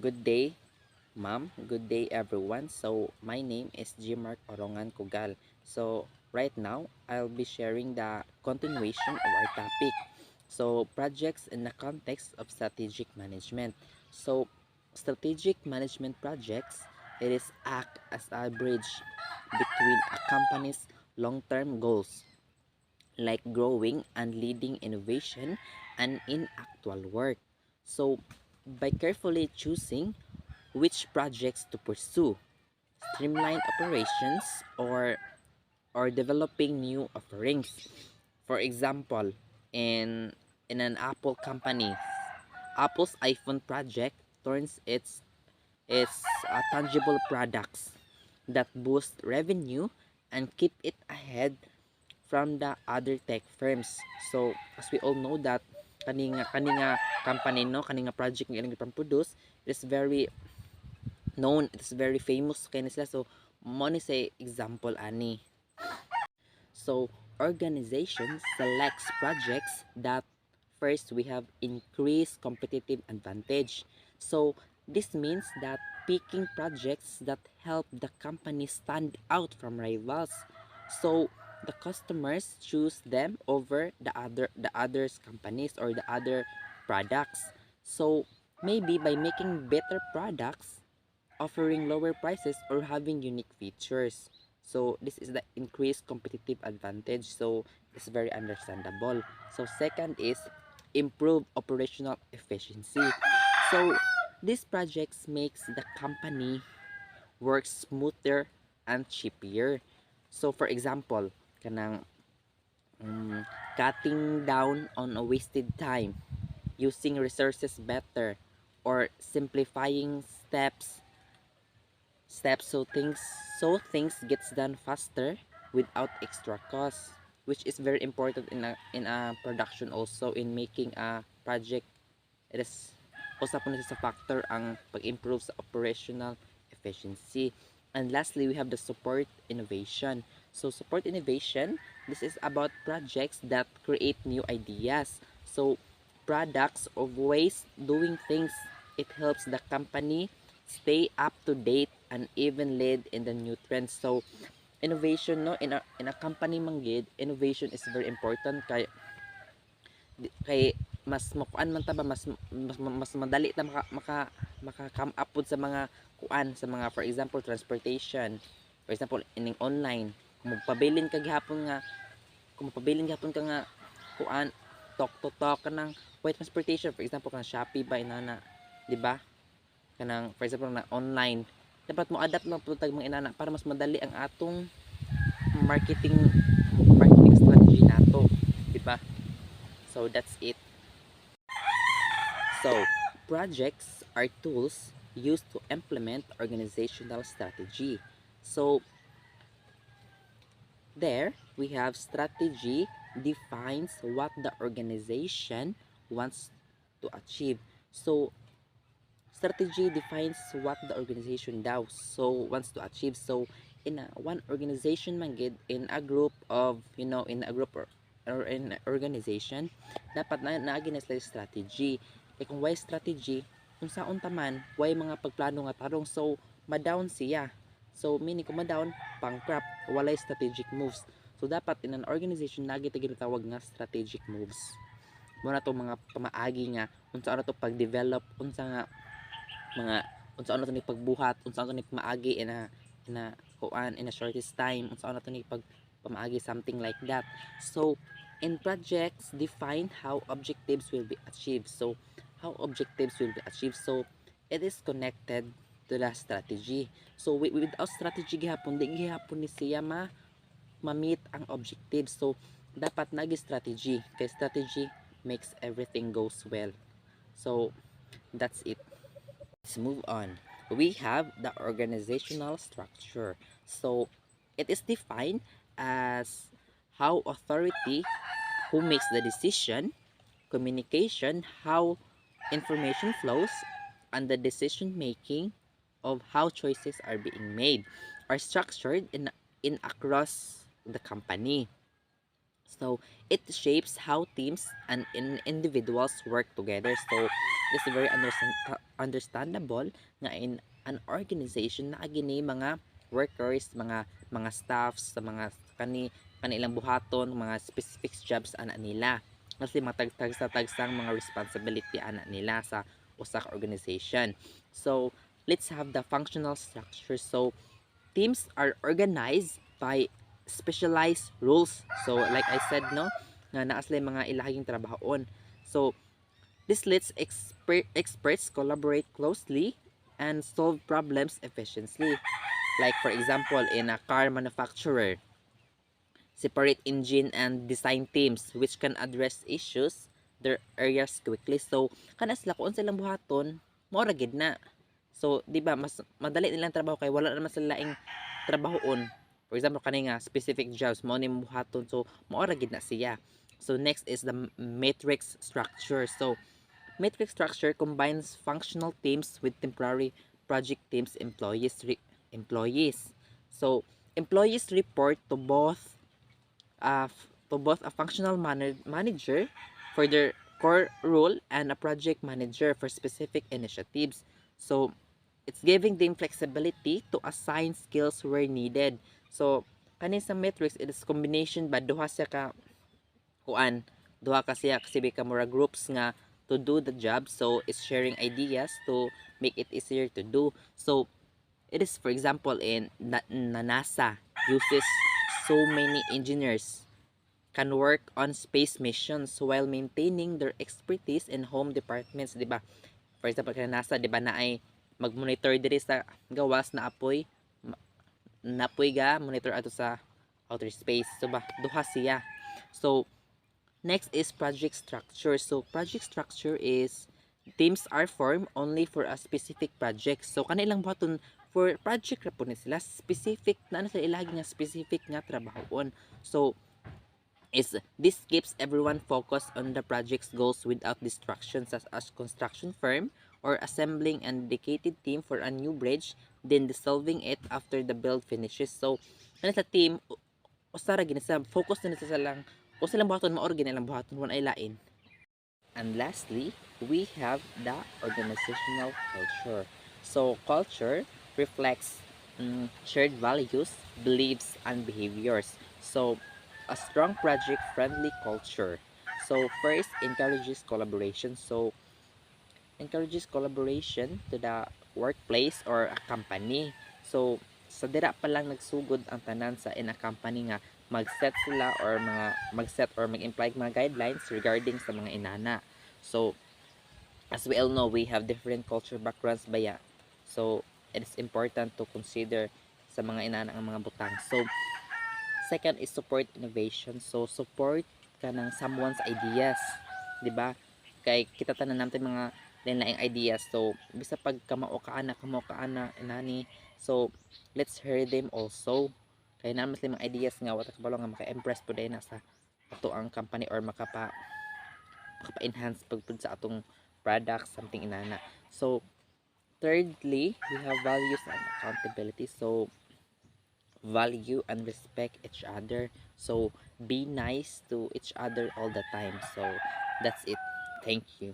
Good day, ma'am. Good day, everyone. So, my name is G. Mark Orongan Kugal. So, right now, I'll be sharing the continuation of our topic. So, projects in the context of strategic management. So, strategic management projects, it is act as a bridge between a company's long-term goals, like growing and leading innovation and in actual work. So, by carefully choosing which projects to pursue, streamline operations, or developing new offerings. For example, in an Apple company, Apple's iPhone project turns its tangible products that boost revenue and keep it ahead from the other tech firms. So as we all know that kaninga company no kaninga project nga ilang produce is very known, it's very famous kay sila. So mo ni say example ani. So organization selects projects that first we have increased competitive advantage. So this means that picking projects that help the company stand out from rivals. So the customers choose them over the others companies or the other products. So maybe by making better products, offering lower prices, or having unique features. So this is the increased competitive advantage. So it's very understandable. So second is improve operational efficiency. So these projects makes the company work smoother and cheaper. So for example, kanang cutting down on a wasted time, using resources better, or simplifying steps so things gets done faster without extra cost, which is very important in a production, also in making a project. It is usa po nito sa factor ang pag-improve sa operational efficiency. And lastly, we have the support innovation. So support innovation, this is about projects that create new ideas, so products of ways doing things. It helps the company stay up to date and even lead in the new trends. So innovation no in a company manggid, innovation is very important kay mas makuan man ta ba, mas madali ta maka come up pod sa mga kuan, sa mga for example transportation, for example ining online. Kung magpabilin gihapon ka nga kuan, talk to talk ka ng way transportation, for example kanang Shopee ba inana, di ba? Kanang for example na online, dapat mo adapt lang pud tag mga inana para mas madali ang atong marketing marketing strategy nato, di ba? So that's it. So projects are tools used to implement organizational strategy. So there we have strategy defines what the organization wants to achieve. So strategy defines what the organization does, so wants to achieve. So in one organization man gid, in a group of, in a group or in an organization, dapat naagi na sila strategy. Kaya kung why strategy, kung saon taman why mga pagplano nga tarong, so madown siya. So meaning kung madown, bankrupt, walay strategic moves. So dapat in an organization nagi ta ginatawag nga strategic moves. Mo na to mga pamaagi nga unsa na to pag-develop, unsa nga mga unsa na to ni pagbuhat, unsa na to ni maagi in a kuan in a shortest time, unsa na to ni pamaagi, something like that. So in projects define how objectives will be achieved. So how objectives will be achieved, so it is connected to the strategy. So without strategy gihapon, di gihapon ni siya ma-meet ang objective. So dapat nagi strategy, kay strategy makes everything goes well. So that's it. Let's move on. We have the organizational structure. So it is defined as how authority, who makes the decision, communication, how information flows, and the decision making of how choices are being made are structured in across the company. So it shapes how teams and individuals work together. So This is very understandable nga in an organization na gini mga workers, mga staffs sa mga kanilang buhaton, mga specific jobs ana nila. Kasi matagtag sa tagsang mga responsibility ana nila sa usa ka organization. So, let's have the functional structure. So, teams are organized by specialized rules. So, like I said, no, nga naa sila mga ilahing trabahoon. So, this lets experts collaborate closely and solve problems efficiently. Like for example, in a car manufacturer, separate engine and design teams which can address issues their areas quickly. So, kana sila kung silang buhaton, mao ra gid na. So, di ba mas madali nilang trabaho kay wala naman sila laing trabahoon. For example, kani nga specific jobs mo ni buhaton, so mao ra gid na siya. So, next is the matrix structure. So, matrix structure combines functional teams with temporary project teams employees. So, employees report to both a functional manager for their core role and a project manager for specific initiatives. So, it's giving them flexibility to assign skills where needed. So, kanin sa metrics, it is combination ba duha siya ka kuan, duha ka siya kasi ka mura groups nga to do the job. So, it's sharing ideas to make it easier to do. So, it is for example in NASA uses so many engineers can work on space missions while maintaining their expertise in home departments, di ba? For example, kay NASA, di ba na ay mag-monitor diri sa gawas na apoy, napoy ga monitor ato sa outer space. So ba, duha siya. So, next is project structure. So, project structure is teams are formed only for a specific project. So, kanilang buhaton for project ra po ni sila specific na ano sila ilagi nga specific nga trabahoon. So, is this keeps everyone focused on the project's goals without distractions such as construction firm or assembling a dedicated team for a new bridge then dissolving it after the build finishes. So, ano sa team, usara gini sa focus na sa lang kung silang buhaton maor gini lang buhaton wala ay lain. And lastly, we have the organizational culture. So, culture reflects shared values, beliefs, and behaviors. So, a strong project-friendly culture. So, first, encourages collaboration. So, encourages collaboration to the workplace or a company. So, sa dira pa lang nagsugod ang tanan sa in a company nga mag-set sila or mag-set or mag-imply mga guidelines regarding sa mga inana. So, as we all know, we have different culture backgrounds baya. So, it is important to consider sa mga inana ang mga butang. So, second is support innovation. So, support ka ng someone's ideas. 'Di ba? Kay kita tanan natin mga lain-laing ideas. So, bisa pag kamao ka ana, inani. So, let's hear them also. Kaya naman sila mga ideas nga wata kabalo nga maka-impress po na sa ato ang company or makapa-enhance pagpud sa atong product, something inana. So, thirdly, we have values and accountability. So, value and respect each other. So, be nice to each other all the time. So, that's it. Thank you.